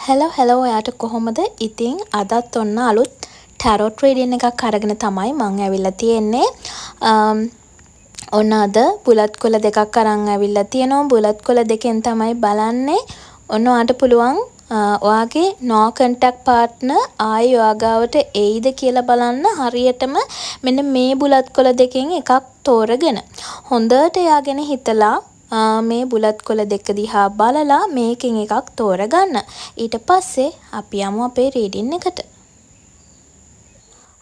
Hello ඔයාට කොහොමද? ඉතින් අදත් ඔන්න අලුත් ටැරොට් රීඩින් එකක් අරගෙන තමයි මම ඇවිල්ලා තියෙන්නේ. ඔන්න අද බුලත් කොළ දෙකක් අරන් ඇවිල්ලා තියෙනවා. බුලත් කොළ දෙකෙන් තමයි බලන්නේ. ඔන්න ඔයාට පුළුවන් ඔයාගේ no contact partner ආයි ඔයාගාවට එයිද කියලා බලන්න හරියටම මෙන්න මේ බුලත් කොළ දෙකෙන් එකක් තෝරගෙන හොඳට එයාගෙන හිතලා මේ බුලත් කොළ දෙක දිහා බලලා මේකෙන් එකක් තෝරගන්න. ඊට පස්සේ අපි යමු අපේ රීඩින් එකට.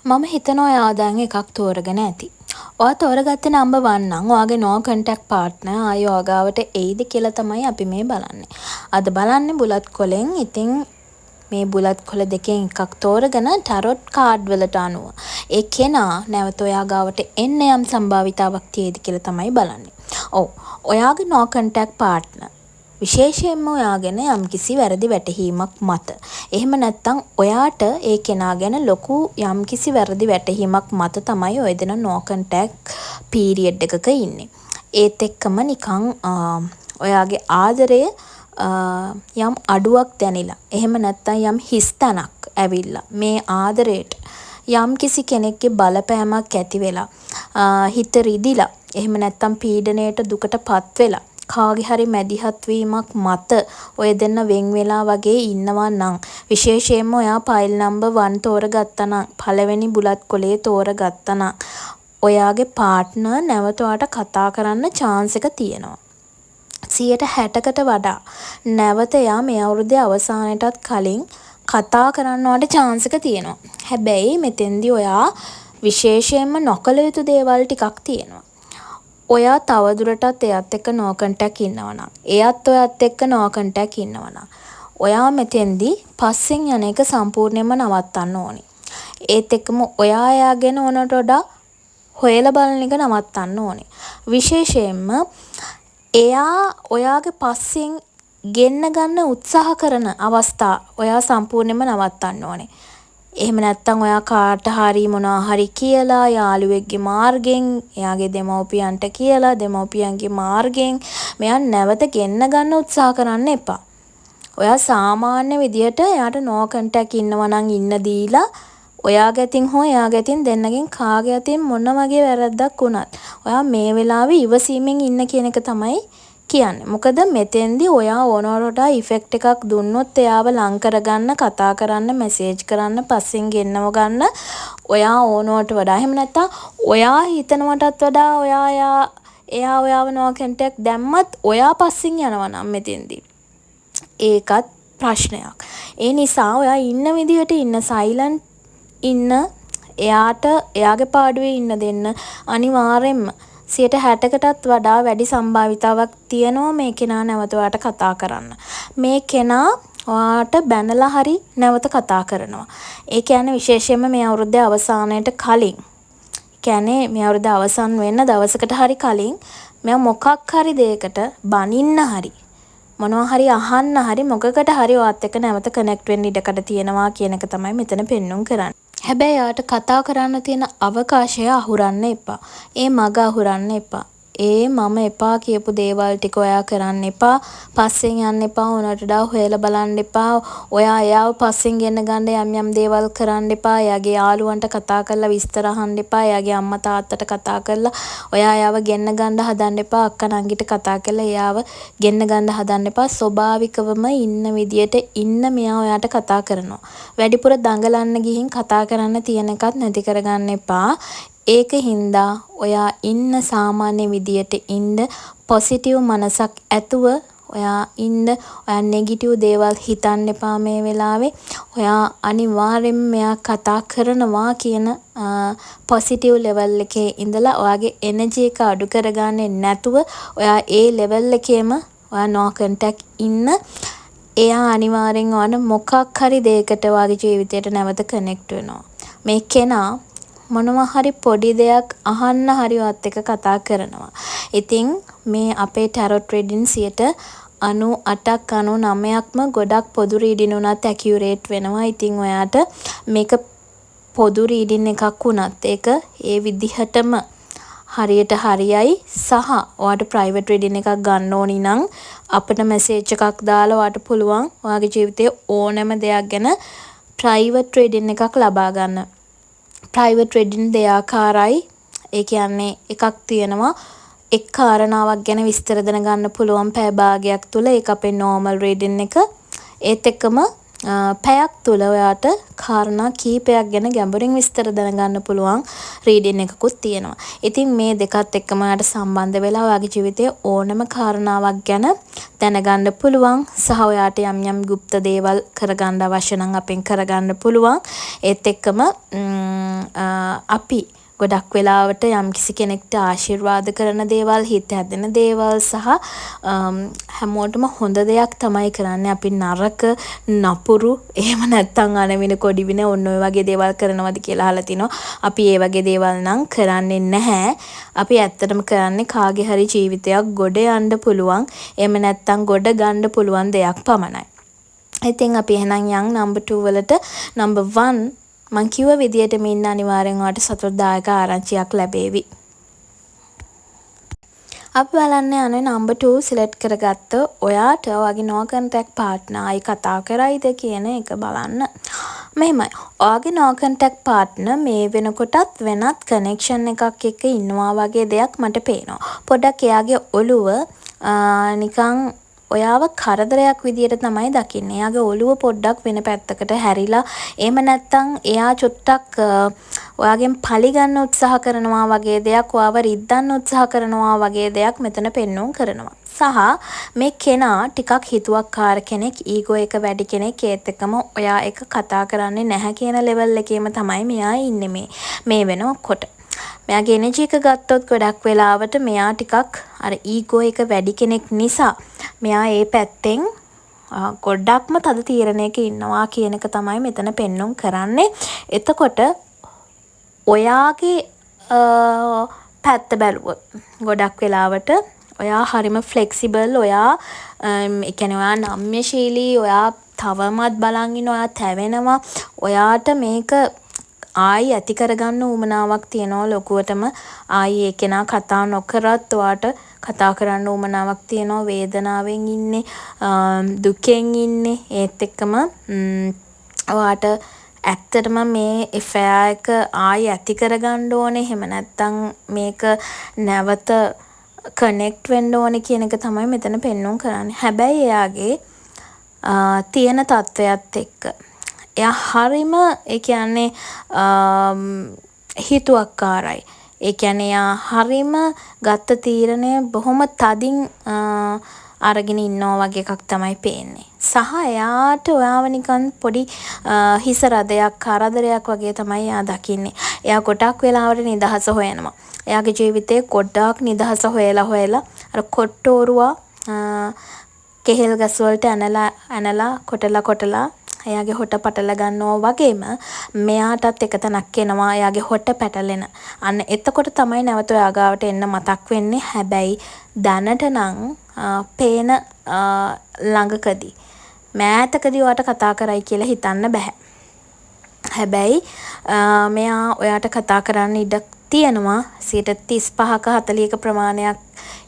මම හිතනවා ඔයා දැන් එකක් තෝරගෙන ඇති. ඔයා තෝරගත්තේ නම්බර් 1 නම් ඔයාගේ no contact partner ආයි ඔයාගාවට එයිද කියලා තමයි අපි මේ බලන්නේ. අද බලන්නේ බුලත් කොළෙන්. ඉතින් මේ බුලත් කොළ දෙකෙන් එකක් තෝරගෙන ටැරොට් කාඩ් වලට අනුව ඒ කෙනා නැවත ඔයාගාවට එන්න යම් සම්භාවිතාවක් තියෙද කියලා තමයි බලන්නේ. ඔව්. ඔයාගේ no contact partner විශේෂයෙන්ම ඔයාගෙන යම්කිසි වැරදි වැටහීමක් මත. එහෙම නැත්නම් ඔයාට ඒ කෙනා ගැන ලොකු යම්කිසි වැරදි වැටහීමක් මත තමයි ඔය දෙන no contact period එකක ඉන්නේ. ඒත් එක්කම නිකන් ඔයාගේ ආදරය යම් අඩුවක් දැනිලා. එහෙම නැත්නම් යම් හිස්තැනක් ඇවිල්ලා මේ ආදරයට යම්කිසි කෙනෙක්ගේ බලපෑමක් ඇති වෙලා හිත රිදිලා එහෙම නැත්නම් පීඩණයට දුකටපත් වෙලා කාගේ හරි මැදිහත් වීමක් මත ඔය දෙන්න වෙන් වෙලා වගේ ඉන්නවා නම් විශේෂයෙන්ම ඔයා ෆයිල් නම්බර් 1 තෝරගත්තා නම් පළවෙනි බුලත් කොලේ තෝරගත්තා නම් ඔයාගේ පාර්ට්නර් නැවත ඔයාට කතා කරන්න chance එක තියෙනවා 60%කට වඩා නැවත එයා මේ අවුරුද්දේ අවසානයටත් කලින් කතා කරන්න ඔයාට chance එක තියෙනවා හැබැයි මෙතෙන්දී ඔයා විශේෂයෙන්ම නොකළ යුතු දේවල් ටිකක් තියෙනවා ඔයා තවදුරටත් එයත් එක්ක no contact ඉන්නවා නම් එයත් ඔයත් එක්ක no contact ඉන්නවා නම් ඔයා මෙතෙන්දී පස්සෙන් යන එක සම්පූර්ණයෙන්ම නවත්තන්න ඕනි. ඒත් එක්කම ඔයා එයාගෙන ඕනට වඩා හොයලා බලන එක නවත්තන්න ඕනි. විශේෂයෙන්ම එයා ඔයාගේ පස්සෙන් ගෙන්න ගන්න උත්සාහ කරන අවස්ථා ඔයා සම්පූර්ණයෙන්ම නවත්තන්න ඕනේ. එහෙම නැත්නම් ඔයා කාට හරි මොනවා හරි කියලා යාළුවෙක්ගේ මාර්ගෙන් එයාගේ දෙමව්පියන්ට කියලා දෙමව්පියන්ගේ මාර්ගෙන් මෙයා නැවත ගෙන්න ගන්න උත්සාහ කරන්න එපා. ඔයා සාමාන්‍ය විදියට එයාට no contact ඉන්නවා නම් ඉන්න දීලා ඔයා ගැතින් හෝ එයා ගැතින් දෙන්නගෙන් කාගේ අතින් මොන වගේ වැරද්දක් වුණත් ඔයා මේ වෙලාවේ ඉවසීමෙන් ඉන්න කියන එක තමයි කියන්නේ. මොකද මෙතෙන්දී ඔයා ඕනවට ඉෆෙක්ට් එකක් දුන්නොත් එයාව ලං කරගන්න, කතා කරන්න, මැසේජ් කරන්න, පස්සෙන් ගෙන්නව ගන්න ඔයා ඕනවට වඩා. එහෙම නැත්නම් ඔයා හිතනවටත් වඩා එයා ඔයාව no contact දැම්මත් ඔයා පස්සෙන් යනවා නම් මෙතෙන්දී. ඒකත් ප්‍රශ්නයක්. ඒ නිසා ඔයා ඉන්න විදිහට ඉන්න සයිලන්ට් ඉන්න එයාට එයාගේ පාඩුවේ ඉන්න දෙන්න අනිවාර්යෙන්ම 60%කටත් වඩා වැඩි සම්භාවිතාවක් තියෙනවා මේ කෙනා නැවත ඔයාට කතා කරන්න. මේ කෙනා ඔයාට බැනලා හරි නැවත කතා කරනවා. ඒ කියන්නේ විශේෂයෙන්ම මේ අවුරුද්දේ අවසානයේට කලින්. කියන්නේ මේ අවුරුද්ද අවසන් වෙන්න දවසකට හරි කලින් මෙයා මොකක් හරි දෙයකට බනින්න හරි මොනවා හරි අහන්න හරි මොකකට හරි ඔයත් එක්ක නැවත කනෙක්ට් වෙන්න ඉඩකඩ තියෙනවා කියන එක තමයි මෙතන පෙන්눔 කරන්නේ. හැබැයි යාට කතා කරන්න තියෙන අවකාශය අහුරන්න එපා. ඒ මග අහුරන්න එපා. ඒ මම එපා කියපු දේවල් ටික ඔයා කරන්න එපා. පස්සෙන් යන්න එපා. උනට වඩා හොයලා බලන්න එපා. ඔයා එයාව පස්සෙන් ගෙන්න ගන්න යම් දේවල් කරන්න එපා. එයාගේ යාළුවන්ට කතා කරලා විස්තර අහන්න එපා. එයාගේ අම්මා තාත්තට කතා කරලා ඔයා එයාව ගෙන්න ගන්න හදන්න එපා. අක්කා නංගිට කතා කරලා එයාව ගෙන්න ගන්න හදන්න එපා. ස්වභාවිකවම ඉන්න විදියට ඉන්න මෙයා ඔයාට කතා කරනවා. වැඩිපුර දඟලන්න ගිහින් කතා කරන්න තියෙන එකත් නැති කරගන්න එපා. ඒක හින්දා ඔයා ඉන්න සාමාන්‍ය විදියට ඉන්න පොසිටිව් මනසක් ඇතුව ඔයා ඉන්න ඔයා නෙගටිව් දේවල් හිතන්න එපා මේ වෙලාවේ ඔයා අනිවාර්යෙන්ම මෙයා කතා කරනවා කියන පොසිටිව් ලෙවල් එකේ ඉඳලා ඔයාගේ එනර්ජි එක අඩු කරගන්නේ නැතුව ඔයා ඒ ලෙවල් එකේම ඔයා no contact ඉන්න එයා අනිවාර්යෙන් ඔයාට මොකක් හරි දෙයකට ඔයාගේ ජීවිතයට නැවත කනෙක්ට් වෙනවා මේ කෙනා මොනවා හරි පොඩි දෙයක් අහන්න හරි වත් එක කතා කරනවා. ඉතින් මේ අපේ ටැරොට් රීඩින් 98ක් 99ක්ම ගොඩක් පොදු රීඩින් උනත් ඇකියුරේට් වෙනවා. ඉතින් ඔයාට මේක පොදු රීඩින් එකක් වුණත් ඒක ඒ විදිහටම හරියට හරියයි සහ ඔයාට ප්‍රයිවට් රීඩින් එකක් ගන්න ඕනි නම් අපිට මැසේජ් එකක් දාලා ඔයාට පුළුවන් ඔයාගේ ජීවිතයේ ඕනෑම දෙයක් ගැන ප්‍රයිවට් රීඩින් එකක් ලබා ගන්න. Private reading දෙආකාරයි. ඒ කියන්නේ එකක් තියෙනවා එක් කාරණාවක් ගැන විස්තර දැනගන්න පුළුවන් පැය භාගයක් තුල ඒක අපේ normal රීඩින් එක. ඒත් එක්කම පැයක් තුල ඔයාට කාරණා කීපයක් ගැන ගැඹුරින් විස්තර දැනගන්න පුළුවන් රීඩින් එකකුත් තියෙනවා. ඉතින් මේ දෙකත් එක්කම ඔයාට සම්බන්ධ වෙලා ඔයාගේ ජීවිතයේ ඕනම කාරණාවක් ගැන දැනගන්න පුළුවන් සහ ඔයාට යම් යම් গুপ্ত දේවල් කරගන්න අවශ්‍ය නම් අපෙන් කරගන්න පුළුවන්. ඒත් එක්කම අපි ගොඩක් වෙලාවට යම්කිසි කෙනෙක්ට ආශිර්වාද කරන දේවල්, හිත හැදෙන දේවල් සහ හැමෝටම හොඳ දෙයක් තමයි කරන්නේ. අපි නරක, නපුරු, එහෙම නැත්නම් අනවින කොඩිවින ඔන්න ඔය වගේ දේවල් කරනවද කියලා අහලා තිනවා. අපි ඒ වගේ දේවල් නම් කරන්නේ නැහැ. අපි ඇත්තටම කරන්නේ කාගේ හරි ජීවිතයක් ගොඩ යන්න පුළුවන්, එහෙම නැත්නම් ගොඩ ගන්න පුළුවන් දෙයක් පමණයි. ඉතින් අපි එහෙනම් යන් number 2 වලට number 1 මං කිව්ව විදියට ඉන්න අනිවාර්යෙන් ඔයාට සතුටුදායක ආරංචියක් ලැබේවි. අපි බලන්න යන්නේ number 2 සිලෙක්ට් කරගත්ත ඔයාට ඔයාගේ no contact partner ආයි කතා කරයිද කියන එක බලන්න. මෙහෙමයි. ඔයාගේ no contact partner මේ වෙනකොටත් වෙනත් connection එකක් එක්ක ඉන්නවා වගේ දෙයක් මට පේනවා. පොඩ්ඩක් එයාගේ ඔළුව නිකන් ඔයාව කරදරයක් විදියට තමයි දකින්නේ. එයාගේ ඔළුව පොඩ්ඩක් වෙන පැත්තකට හැරිලා එහෙම නැත්නම් එයා චුට්ටක් ඔයාගෙන් පලි ගන්න උත්සාහ කරනවා වගේ දෙයක්, ඔයාව රිද්දන්න උත්සාහ කරනවා වගේ දෙයක් මෙතන පෙන්වුම් කරනවා. සහ මේ කෙනා ටිකක් හිතුවක්කාර කෙනෙක්, ඊගෝ එක වැඩි කෙනෙක්. ඒත් එක්කම ඔයා එක කතා කරන්නේ නැහැ කියන ලෙවල් එකේම තමයි මෙයා ඉන්නේ මේ වෙනකොට. මෙයාගේ එනර්ජි එක ගත්තොත් ගොඩක් වෙලාවට මෙයා ටිකක් අර ඊගෝ එක වැඩි කෙනෙක් නිසා මෙයා ඒ පැත්තෙන් ගොඩක්ම තද තීරණයක ඉන්නවා කියන එක තමයි මෙතන පෙන්වුම් කරන්නේ. එතකොට ඔයාගේ පැත්ත බැලුවොත් ගොඩක් වෙලාවට ඔයා හරිම ෆ්ලෙක්සිබල්, ඔයා ඒ කියන්නේ ඔයා නම්‍යශීලී, ඔයා තවමත් බලන් ඉන්න, ඔයා තැවෙනවා. ඔයාට මේක ආයි ඇති කරගන්න උවමනාවක් තියනවා ලොකුවටම. ආයි ඒ කෙනා කතා නොකරත් ඔයාට කතා කරන්න උවමනාවක් තියනවා. වේදනාවෙන් ඉන්නේ, දුකෙන් ඉන්නේ. ඒත් එක්කම ඔයාට ඇත්තටම මේ affair එක ආයි ඇති කරගන්න ඕනේ. එහෙම නැත්නම් මේක නැවත කනෙක්ට් වෙන්න ඕනේ කියන එක තමයි මෙතන පෙන්වුම් කරන්නේ. හැබැයි එයාගේ තියෙන තත්වයක් එක්ක එයා හරිම ඒ කියන්නේ හිතුවක්කාරයි. ඒ කියන්නේ එයා හරිම ගත්ත තීරණය බොහොම තදින් අරගෙන ඉන්නවා වගේ එකක් තමයි පේන්නේ. සහ එයාට ඔයාව නිකන් පොඩි හිස රදයක්, කරදරයක් වගේ තමයි එයා දකින්නේ. එයා ගොඩක් වෙලාවට නිදහස හොයනවා. එයාගේ ජීවිතේ ගොඩක් නිදහස හොයලා අර කොට්ටෝරුවා කෙහෙල් ගස් වලට ඇනලා කොටලා එයාගේ හොට පටල ගන්නවා වගේම මෙයාටත් එක තැනක් එනවා එයාගේ හොට පැටලෙන. අන්න එතකොට තමයි නැවත ඔයා ගාවට එන්න මතක් වෙන්නේ. හැබැයි දැනට නම් පේන ළඟකදී මෑතකදී ඔයාට කතා කරයි කියලා හිතන්න බෑ. හැබැයි මෙයා ඔයාට කතා කරන්න ඉඩ තියෙනවා. 35ක 40ක ප්‍රමාණයක්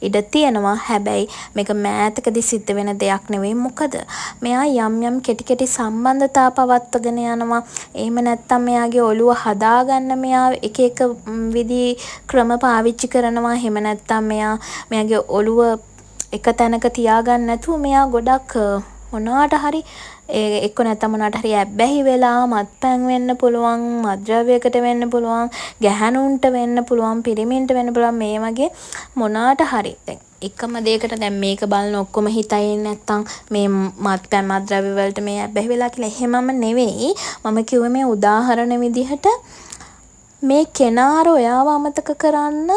ඉඩ තියෙනවා. හැබැයි මේක මෑතකදී සිද්ධ වෙන දෙයක් නෙවෙයි. මොකද මෙයා යම් කෙටි සම්බන්ධතා පවත්වගෙන යනවා. එහෙම නැත්නම් මෙයාගේ ඔළුව හදාගන්න මෙයා එක විදි ක්‍රම පාවිච්චි කරනවා. එහෙම නැත්නම් මෙයාගේ ඔළුව එක තැනක තියාගන්න නැතුව මෙයා ගොඩක් මොනවාට හරි එක්ක නැත්නම් මොනවාට හරි ඇබ්බැහි වෙලා මත්පැන් වෙන්න පුළුවන්, මත්ද්‍රව්‍යයකට වෙන්න පුළුවන්, ගැහැණුන්ට වෙන්න පුළුවන්, පිරිමින්ට වෙන්න පුළුවන්. මේ වගේ මොනවාට හරි දැන් එකම දෙයකට දැන් මේක බලන ඔක්කොම හිතයි නැත්නම් මේ මත්පැන් මත්ද්‍රව්‍ය වලට මේ ඇබ්බැහි වෙලා කියලා එහෙමම නෙවෙයි. මම කිව්වේ මේ උදාහරණ විදිහට මේ කෙනාර ඔයාව අමතක කරන්න,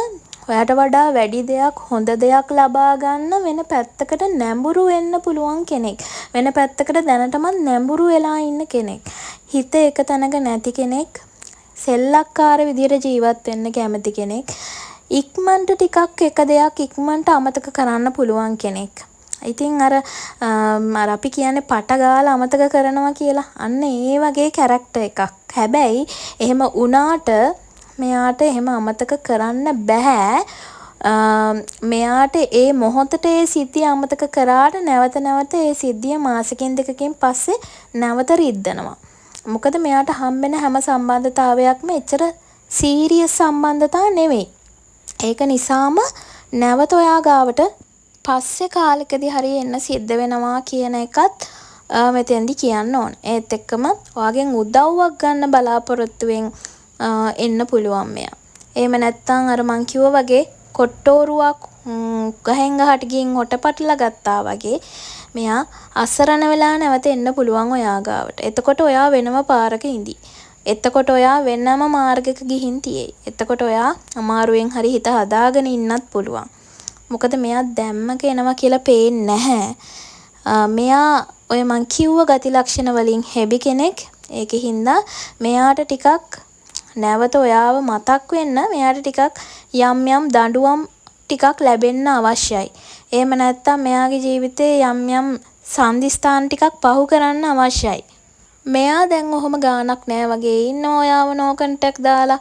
ඔයාට වඩා වැඩි දෙයක්, හොඳ දෙයක් ලබා ගන්න වෙන පැත්තකට නැඹුරු වෙන්න පුළුවන් කෙනෙක්. වෙන පැත්තකට දැනටමත් නැඹුරු වෙලා ඉන්න කෙනෙක්. හිත එක තැනක නැති කෙනෙක්. සෙල්ලක්කාර විදියට ජීවත් වෙන්න කැමති කෙනෙක්. ඉක්මනට ටිකක් එක දෙයක් ඉක්මනට අමතක කරන්න පුළුවන් කෙනෙක්. ඉතින් අර අපි කියන්නේ පට ගාලා අමතක කරනවා කියලා. අන්න ඒ වගේ කැරක්ටර් එකක්. හැබැයි එහෙම වුණාට මෙයාට එහෙම අමතක කරන්න බෑ. මෙයාට ඒ මොහොතට ඒ සිද්ධිය අමතක කරාට නැවත නැවත ඒ සිද්ධිය මාසෙකින් දෙකකින් පස්සේ නැවත රිද්දනවා. මොකද මෙයාට හම්බෙන හැම සම්බන්ධතාවයක්ම එච්චර සීරියස් සම්බන්ධතා නෙවෙයි. ඒක නිසාම නැවත ඔයා ගාවට පස්සේ කාලෙකදී හරි එන්න සිද්ධ වෙනවා කියන එකත් මෙතෙන්දි කියන්න ඕන. ඒත් එක්කම ඔයාගෙන් උදව්වක් ගන්න බලාපොරොත්තුවෙන් එන්න පුළුවන් මෙයා. එහෙම නැත්නම් අර මං කිව්වා වගේ කොට්ටෝරුවක් ගහෙන් ගහට ගින් හොටපටලා ගත්තා වගේ මෙයා අසරණ වෙලා නැවත එන්න පුළුවන් ඔයා ගාවට. එතකොට ඔයා වෙනම පාරක ඉඳී. එතකොට ඔයා වෙනම මාර්ගයක ගිහින් තියෙයි. එතකොට ඔයා අමාරුවෙන් හරි හිත හදාගෙන ඉන්නත් පුළුවන්. මොකද මෙයා දැම්මක එනවා කියලා පේන්නේ නැහැ. මෙයා ඔය මං කිව්ව ගති ලක්ෂණ වලින් හැබි කෙනෙක්. ඒකින්ද මෙයාට ටිකක් නැවත ඔයාව මතක් වෙන්න මෙයාට ටිකක් යම් යම් දඬුවම් ටිකක් ලැබෙන්න අවශ්‍යයි. එහෙම නැත්නම් මෙයාගේ ජීවිතේ යම් යම් සන්දිස්ථාන ටිකක් පහු කරන්න අවශ්‍යයි. මෙයා දැන් ඔහොම ගානක් නෑ වගේ ඉන්නවා ඔයාව නෝ කන්ටැක්ට් දාලා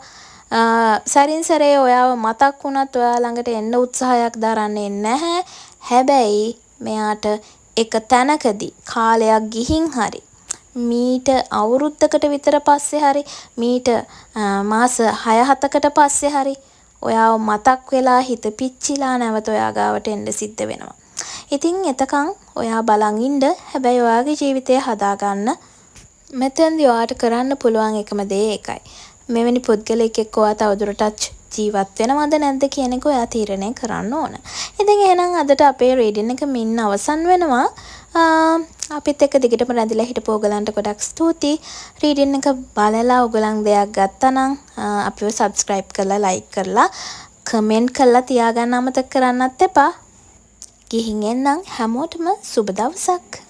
සරින් සරේ ඔයාව මතක් වුණත් ඔයා ළඟට එන්න උත්සාහයක් දරන්නේ නැහැ. හැබැයි මෙයාට එක තැනකදී කාලයක් ගිහින් හරි මීට අවුරුද්දකට විතර පස්සේ හරි මීට මාස 6-7කට පස්සේ හරි ඔයාව මතක් වෙලා හිත පිච්චිලා නැවත ඔයා ගාවට එන්න සිද්ධ වෙනවා. ඉතින් එතකන් ඔයා බලන් ඉන්න. හැබැයි ඔයාගේ ජීවිතය හදාගන්න මෙතෙන්දී ඔයාට කරන්න පුළුවන් එකම දේ ඒකයි. මෙවැනි පුද්ගලයෙක් එක්ක ඔයා තවදුරටත් ජීවත් වෙනවද නැද්ද කියන එක ඔයා තීරණය කරන්න ඕන. ඉතින් එහෙනම් අදට අපේ රීඩින් එක මින් අවසන් වෙනවා. අපිත් එක්ක දිගටම රැඳිලා හිටපු ඔයගලන්ට ගොඩක් ස්තුතියි. රීඩින් එක බලලා ඔයගලන් දෙයක් ගත්තා නම් අපිව subscribe කරලා like කරලා comment කරලා තියාගන්න අමතක කරන්නත් එපා. ගිහින් එන්නම් හැමෝටම සුබ දවසක්.